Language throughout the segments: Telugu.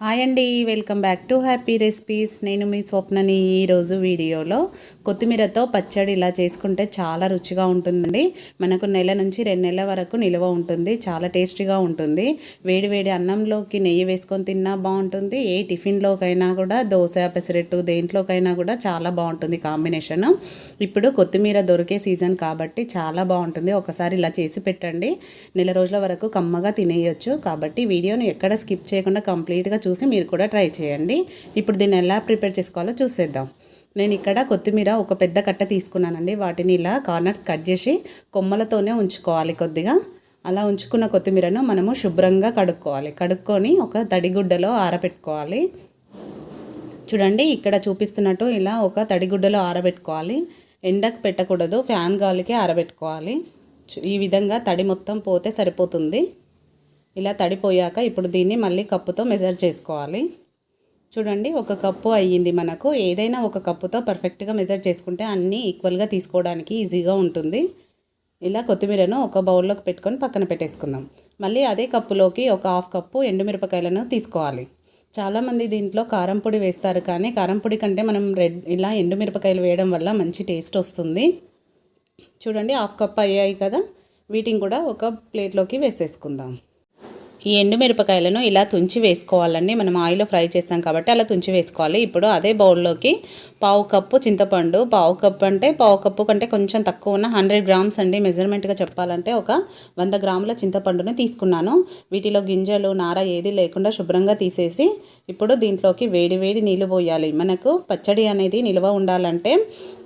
హాయ్ అండి, welcome back to happy recipes. నేను మీ స్వప్నని. ఈరోజు వీడియోలో కొత్తిమీరతో పచ్చడి ఇలా చేసుకుంటే చాలా రుచిగా ఉంటుందండి. మనకు నెల నుంచి 2 నెలల వరకు నిల్వ ఉంటుంది. చాలా టేస్టీగా ఉంటుంది. వేడి వేడి అన్నంలోకి నెయ్యి వేసుకొని తిన్నా బాగుంటుంది. ఏ టిఫిన్లోకైనా కూడా, దోశ, పెసరెట్టు దేంట్లోకైనా కూడా చాలా బాగుంటుంది కాంబినేషన్. ఇప్పుడు కొత్తిమీర దొరికే సీజన్ కాబట్టి చాలా బాగుంటుంది. ఒకసారి ఇలా చేసి పెట్టండి, నెల రోజుల వరకు కమ్మగా తినేయొచ్చు. కాబట్టి వీడియోని ఎక్కడ స్కిప్ చేయకుండా కంప్లీట్గా చూసి మీరు కూడా ట్రై చేయండి. ఇప్పుడు దీన్ని ఎలా ప్రిపేర్ చేసుకోవాలో చూసేద్దాం. నేను ఇక్కడ కొత్తిమీర ఒక పెద్ద కట్ట తీసుకున్నానండి. వాటిని ఇలా కార్నర్స్ కట్ చేసి కొమ్మలతోనే ఉంచుకోవాలి. కొద్దిగా అలా ఉంచుకున్న కొత్తిమీరను మనము శుభ్రంగా కడుక్కొని ఒక తడిగుడ్డలో ఆరబెట్టుకోవాలి. చూడండి, ఇక్కడ చూపిస్తున్నట్టు ఇలా ఒక తడిగుడ్డలో ఆరబెట్టుకోవాలి. ఎండకు పెట్టకూడదు, ఫ్యాన్ గాలికి ఆరబెట్టుకోవాలి. ఈ విధంగా తడి మొత్తం పోతే సరిపోతుంది. ఇలా తడిపోయాక ఇప్పుడు దీన్ని మళ్ళీ కప్పుతో మెజర్ చేసుకోవాలి. చూడండి, 1 కప్పు అయ్యింది మనకు. ఏదైనా 1 కప్పుతో పర్ఫెక్ట్గా మెజర్ చేసుకుంటే అన్నీ ఈక్వల్గా తీసుకోవడానికి ఈజీగా ఉంటుంది. ఇలా కొత్తిమీరను ఒక బౌల్లోకి పెట్టుకొని పక్కన పెట్టేసుకుందాం. మళ్ళీ అదే కప్పులోకి ఒక 1/2 కప్పు ఎండుమిరపకాయలను తీసుకోవాలి. చాలామంది దీంట్లో కారం పొడి వేస్తారు, కానీ కారం పొడి కంటే మనం ఇలా ఎండుమిరపకాయలు వేయడం వల్ల మంచి టేస్ట్ వస్తుంది. చూడండి, 1/2 కప్ అయ్యాయి కదా. వీటిని కూడా ఒక ప్లేట్లోకి వేసేసుకుందాం. ఈ ఎండుమిరపకాయలను ఇలా తుంచి వేసుకోవాలండి. మనం ఆయిల్లో ఫ్రై చేస్తాం కాబట్టి అలా తుంచి వేసుకోవాలి. ఇప్పుడు అదే బౌల్లోకి 1/2 కప్పు చింతపండు, 1/2 కప్పు అంటే 1/2 కప్పు కంటే కొంచెం తక్కువ ఉన్న 100 గ్రామ్స్ అండి. మెజర్మెంట్గా చెప్పాలంటే ఒక 100 గ్రాముల చింతపండుని తీసుకున్నాను. వీటిలో గింజలు, నార ఏది లేకుండా శుభ్రంగా తీసేసి ఇప్పుడు దీంట్లోకి వేడి వేడి నీళ్ళు పోయాలి. మనకు పచ్చడి అనేది నిల్వ ఉండాలంటే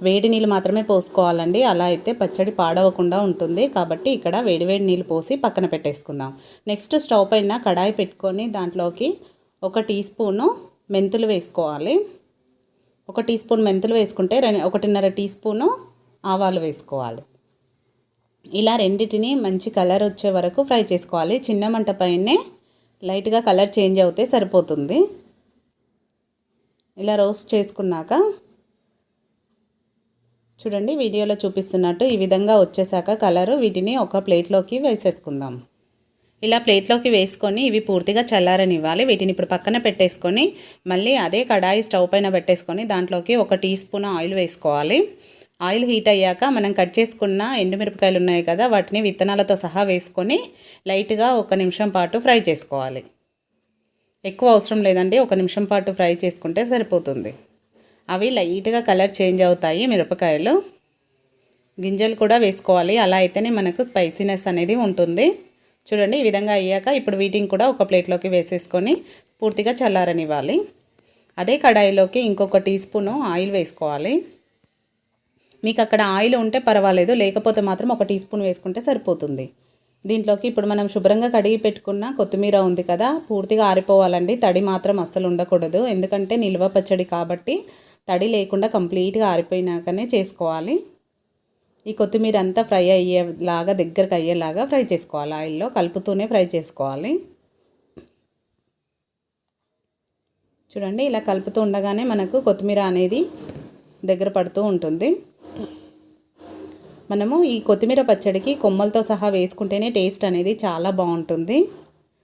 వేడి నీళ్ళు మాత్రమే పోసుకోవాలండి. అలా అయితే పచ్చడి పాడవకుండా ఉంటుంది. కాబట్టి ఇక్కడ వేడి వేడి నీళ్ళు పోసి పక్కన పెట్టేసుకుందాం. నెక్స్ట్ స్టవ్ పైన కడాయి పెట్టుకొని దాంట్లోకి 1 టీ స్పూను మెంతులు వేసుకోవాలి. 1 టీ స్పూన్ మెంతులు వేసుకుంటే 1.5 టీ స్పూను ఆవాలు వేసుకోవాలి. ఇలా రెండింటిని మంచి కలర్ వచ్చే వరకు ఫ్రై చేసుకోవాలి. చిన్న మంట పైనే లైట్గా కలర్ చేంజ్ అవుతే సరిపోతుంది. ఇలా రోస్ట్ చేసుకున్నాక చూడండి, వీడియోలో చూపిస్తున్నట్టు ఈ విధంగా వచ్చేసాక కలరు, వీటిని ఒక ప్లేట్లోకి వేసేసుకుందాం. ఇలా ప్లేట్లోకి వేసుకొని ఇవి పూర్తిగా చల్లారనివ్వాలి. వీటిని ఇప్పుడు పక్కన పెట్టేసుకొని మళ్ళీ అదే కడాయి స్టవ్ పైన పెట్టేసుకొని దాంట్లోకి 1 టీ స్పూన్ ఆయిల్ వేసుకోవాలి. ఆయిల్ హీట్ అయ్యాక మనం కట్ చేసుకున్న ఎండుమిరపకాయలు ఉన్నాయి కదా, వాటిని విత్తనాలతో సహా వేసుకొని లైట్గా 1 నిమిషం పాటు ఫ్రై చేసుకోవాలి. ఎక్కువ అవసరం లేదండి, 1 నిమిషం పాటు ఫ్రై చేసుకుంటే సరిపోతుంది. అవి లైట్గా కలర్ చేంజ్ అవుతాయి. మిరపకాయలు గింజలు కూడా వేసుకోవాలి, అలా అయితేనే మనకు స్పైసీనెస్ అనేది ఉంటుంది. చూడండి, ఈ విధంగా అయ్యాక ఇప్పుడు వీటిని కూడా ఒక ప్లేట్లోకి వేసేసుకొని పూర్తిగా చల్లారనివ్వాలి. అదే కడాయిలోకి ఇంకొక టీ స్పూను ఆయిల్ వేసుకోవాలి. మీకు అక్కడ ఆయిల్ ఉంటే పర్వాలేదు, లేకపోతే మాత్రం 1 టీ స్పూన్ వేసుకుంటే సరిపోతుంది. దీంట్లోకి ఇప్పుడు మనం శుభ్రంగా కడిగి పెట్టుకున్న కొత్తిమీర ఉంది కదా, పూర్తిగా ఆరిపోవాలండి. తడి మాత్రం అస్సలు ఉండకూడదు, ఎందుకంటే నిల్వ పచ్చడి కాబట్టి తడి లేకుండా కంప్లీట్గా ఆరిపోయినాకనే చేసుకోవాలి. ఈ కొత్తిమీర అంతా ఫ్రై అయ్యేలాగా, దగ్గరకు అయ్యేలాగా ఫ్రై చేసుకోవాలి. ఆయిల్లో కలుపుతూనే ఫ్రై చేసుకోవాలి. చూడండి, ఇలా కలుపుతూ ఉండగానే మనకు కొత్తిమీర అనేది దగ్గర పడుతూ ఉంటుంది. మనము ఈ కొత్తిమీర పచ్చడికి కొమ్మలతో సహా వేసుకుంటేనే టేస్ట్ అనేది చాలా బాగుంటుంది.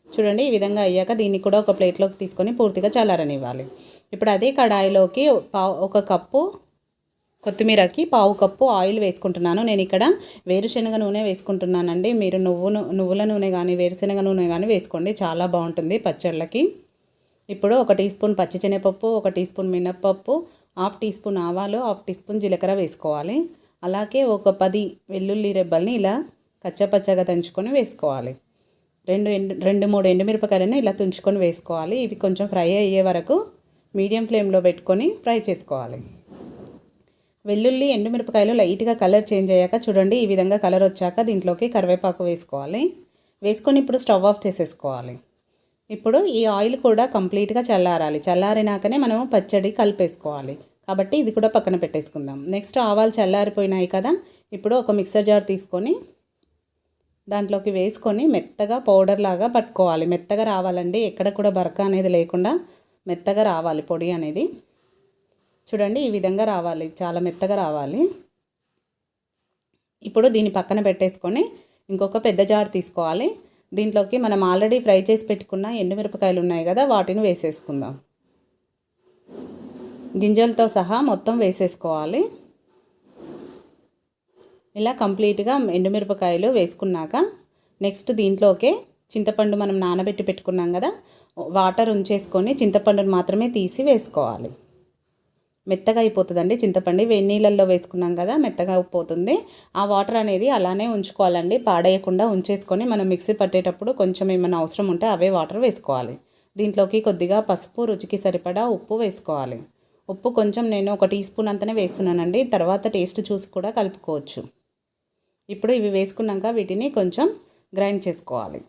చూడండి, ఈ విధంగా అయ్యాక దీన్ని కూడా ఒక ప్లేట్లోకి తీసుకొని పూర్తిగా చల్లారనివ్వాలి. ఇప్పుడు అదే కడాయిలోకి 1 కప్పు కొత్తిమీరకి 1/2 కప్పు ఆయిల్ వేసుకుంటున్నాను. నేను ఇక్కడ వేరుశనగ నూనె వేసుకుంటున్నానండి. మీరు నువ్వుల నూనె కానీ వేరుశనగ నూనె కానీ వేసుకోండి, చాలా బాగుంటుంది పచ్చళ్ళకి. ఇప్పుడు 1 టీ స్పూన్ పచ్చిశనగపప్పు, 1 టీ స్పూన్ మినప్పప్పు, 1/2 టీ స్పూన్ ఆవాలు, 1/2 టీ స్పూన్ జీలకర్ర వేసుకోవాలి. అలాగే ఒక 10 వెల్లుల్లి రెబ్బల్ని ఇలా కచ్చపచ్చగా దంచుకొని వేసుకోవాలి. 2-3 ఎండుమిరపకాయలను ఇలా తుంచుకొని వేసుకోవాలి. ఇవి కొంచెం ఫ్రై అయ్యే వరకు మీడియం ఫ్లేమ్లో పెట్టుకొని ఫ్రై చేసుకోవాలి. వెల్లుల్లి, ఎండుమిరపకాయలు లైట్గా కలర్ చేంజ్ అయ్యాక చూడండి, ఈ విధంగా కలర్ వచ్చాక దీంట్లోకి కరివేపాకు వేసుకోవాలి. వేసుకొని ఇప్పుడు స్టవ్ ఆఫ్ చేసేసుకోవాలి. ఇప్పుడు ఈ ఆయిల్ కూడా కంప్లీట్గా చల్లారాలి. చల్లారినాకనే మనము పచ్చడి కలిపేసుకోవాలి. కాబట్టి ఇది కూడా పక్కన పెట్టేసుకుందాం. నెక్స్ట్ ఆవాలు చల్లారిపోయినాయి కదా, ఇప్పుడు ఒక మిక్సర్ జార్ తీసుకొని దాంట్లోకి వేసుకొని మెత్తగా పౌడర్ లాగా పట్టుకోవాలి. మెత్తగా రావాలండి, ఎక్కడ కూడా బరక అనేది లేకుండా మెత్తగా రావాలి పొడి అనేది. చూడండి, ఈ విధంగా రావాలి, చాలా మెత్తగా రావాలి. ఇప్పుడు దీన్ని పక్కన పెట్టేసుకొని ఇంకొక పెద్ద జార్ తీసుకోవాలి. దీంట్లోకి మనం ఆల్రెడీ ఫ్రై చేసి పెట్టుకున్న ఎండుమిరపకాయలు ఉన్నాయి కదా, వాటిని వేసేసుకుందాం. గింజలతో సహా మొత్తం వేసేసుకోవాలి. ఇలా కంప్లీట్గా ఎండుమిరపకాయలు వేసుకున్నాక నెక్స్ట్ దీంట్లోకే చింతపండు మనం నానబెట్టి పెట్టుకున్నాం కదా, వాటర్ ఉంచేసుకొని చింతపండుని మాత్రమే తీసి వేసుకోవాలి. మెత్తగా అయిపోతుందండి చింతపండు. వేడి నీళ్ళల్లో వేసుకున్నాం కదా, మెత్తగా అయిపోతుంది. ఆ వాటర్ అనేది అలానే ఉంచుకోవాలండి, పాడేయకుండా ఉంచేసుకొని మనం మిక్సీ పట్టేటప్పుడు కొంచెం ఏమైనా అవసరం ఉంటే అవే వాటర్ వేసుకోవాలి. దీంట్లోకి కొద్దిగా పసుపు, రుచికి సరిపడా ఉప్పు వేసుకోవాలి. ఉప్పు కొంచెం నేను 1 టీ స్పూన్ అంతనే వేస్తున్నానండి, తర్వాత టేస్ట్ చూసి కూడా కలుపుకోవచ్చు. ఇప్పుడు ఇవి వేసుకున్నాక వీటిని కొంచెం గ్రైండ్ చేసుకోవాలి.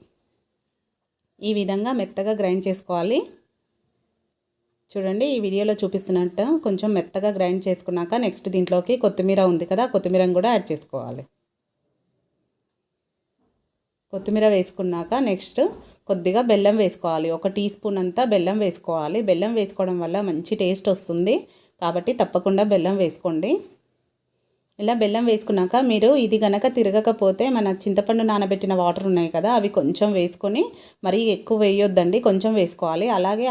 ఈ విధంగా మెత్తగా గ్రైండ్ చేసుకోవాలి. చూడండి, ఈ వీడియోలో చూపిస్తున్నట్టు కొంచెం మెత్తగా గ్రైండ్ చేసుకున్నాక నెక్స్ట్ దీంట్లోకి కొత్తిమీర ఉంది కదా, కొత్తిమీరని కూడా యాడ్ చేసుకోవాలి. కొత్తిమీర వేసుకున్నాక నెక్స్ట్ కొద్దిగా బెల్లం వేసుకోవాలి. 1 టీ స్పూన్ అంతా బెల్లం వేసుకోవాలి. బెల్లం వేసుకోవడం వల్ల మంచి టేస్ట్ వస్తుంది, కాబట్టి తప్పకుండా బెల్లం వేసుకోండి. ఇలా బెల్లం వేసుకున్నాక మీరు ఇది గనక తిరగకపోతే మన చింతపండు నానబెట్టిన వాటర్ ఉన్నాయి కదా, అవి కొంచెం వేసుకొని, మరీ ఎక్కువ వేయొద్దండి, కొంచెం వేసుకోవాలి. అలాగే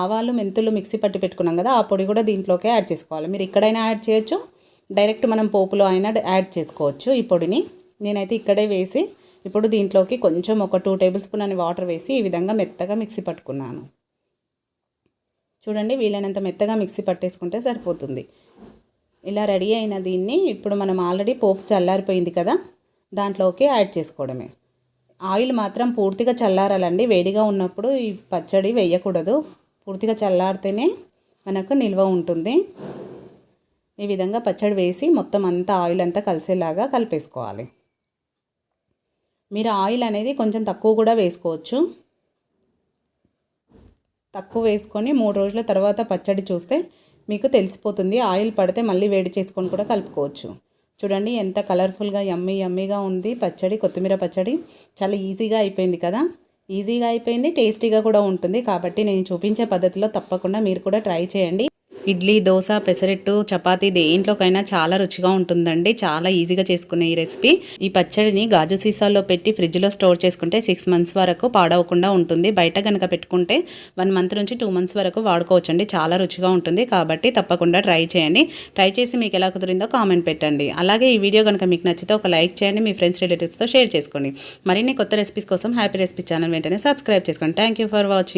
ఆవాలు మెంతులు మిక్సీ పట్టి పెట్టుకున్నాం కదా, ఆ పొడి కూడా దీంట్లోకే యాడ్ చేసుకోవాలి. మీరు ఇక్కడైనా యాడ్ చేయొచ్చు, డైరెక్ట్ మనం పోపులో అయినా యాడ్ చేసుకోవచ్చు ఈ పొడిని. నేనైతే ఇక్కడే వేసి ఇప్పుడు దీంట్లోకి కొంచెం ఒక 2 టేబుల్ స్పూన్ అని వాటర్ వేసి ఈ విధంగా మెత్తగా మిక్సీ పట్టుకున్నాను. చూడండి, వీలైనంత మెత్తగా మిక్సీ పట్టేసుకుంటే సరిపోతుంది. ఇలా రెడీ అయిన దీన్ని ఇప్పుడు మనం ఆల్రెడీ పోపు చల్లారిపోయింది కదా, దాంట్లోకి యాడ్ చేసుకోవడమే. ఆయిల్ మాత్రం పూర్తిగా చల్లారాలండి, వేడిగా ఉన్నప్పుడు ఈ పచ్చడి వేయకూడదు. పూర్తిగా చల్లారితేనే మనకు నిల్వ ఉంటుంది. ఈ విధంగా పచ్చడి వేసి మొత్తం అంతా ఆయిల్ అంతా కలిసేలాగా కలిపేసుకోవాలి. మీరు ఆయిల్ అనేది కొంచెం తక్కువ కూడా వేసుకోవచ్చు. తక్కువ వేసుకొని 3 రోజుల తర్వాత పచ్చడి చూస్తే మీకు తెలిసిపోతుంది. ఆయిల్ పడితే మళ్ళీ వేడి చేసుకొని కూడా కలుపుకోవచ్చు. చూడండి, ఎంత కలర్ఫుల్గా యమ్మీగా ఉంది పచ్చడి, కొత్తిమీర పచ్చడి. చాలా ఈజీగా అయిపోయింది కదా, ఈజీగా అయిపోయింది, టేస్టీగా కూడా ఉంటుంది. కాబట్టి నేను చూపించే పద్ధతిలో తప్పకుండా మీరు కూడా ట్రై చేయండి. ఇడ్లీ, దోశ, పెసరట్టు, చపాతీ దేంట్లోకైనా చాలా రుచిగా ఉంటుందండి. చాలా ఈజీగా చేసుకునే ఈ రెసిపీ. ఈ పచ్చడిని గాజు సీసాల్లో పెట్టి ఫ్రిడ్జ్లో స్టోర్ చేసుకుంటే 6 మంత్స్ వరకు పాడవకుండా ఉంటుంది. బయట కనుక పెట్టుకుంటే 1 మంత్ నుంచి 2 మంత్స్ వరకు వాడుకోవచ్చండి. చాలా రుచిగా ఉంటుంది, కాబట్టి తప్పకుండా ట్రై చేయండి. ట్రై చేసి మీకు ఎలా కుదిరిందో కామెంట్ పెట్టండి. అలాగే ఈ వీడియో కనుక మీకు నచ్చితే ఒక లైక్ చేయండి, మీ ఫ్రెండ్స్ రిలేటివ్స్తో షేర్ చేసుకోండి. మరిన్ని కొత్త రెసిపీస్ కోసం హ్యాపీ రెసిపీ ఛానల్ వెంటనే సబ్స్క్రైబ్ చేసుకోండి. Thank you for watching.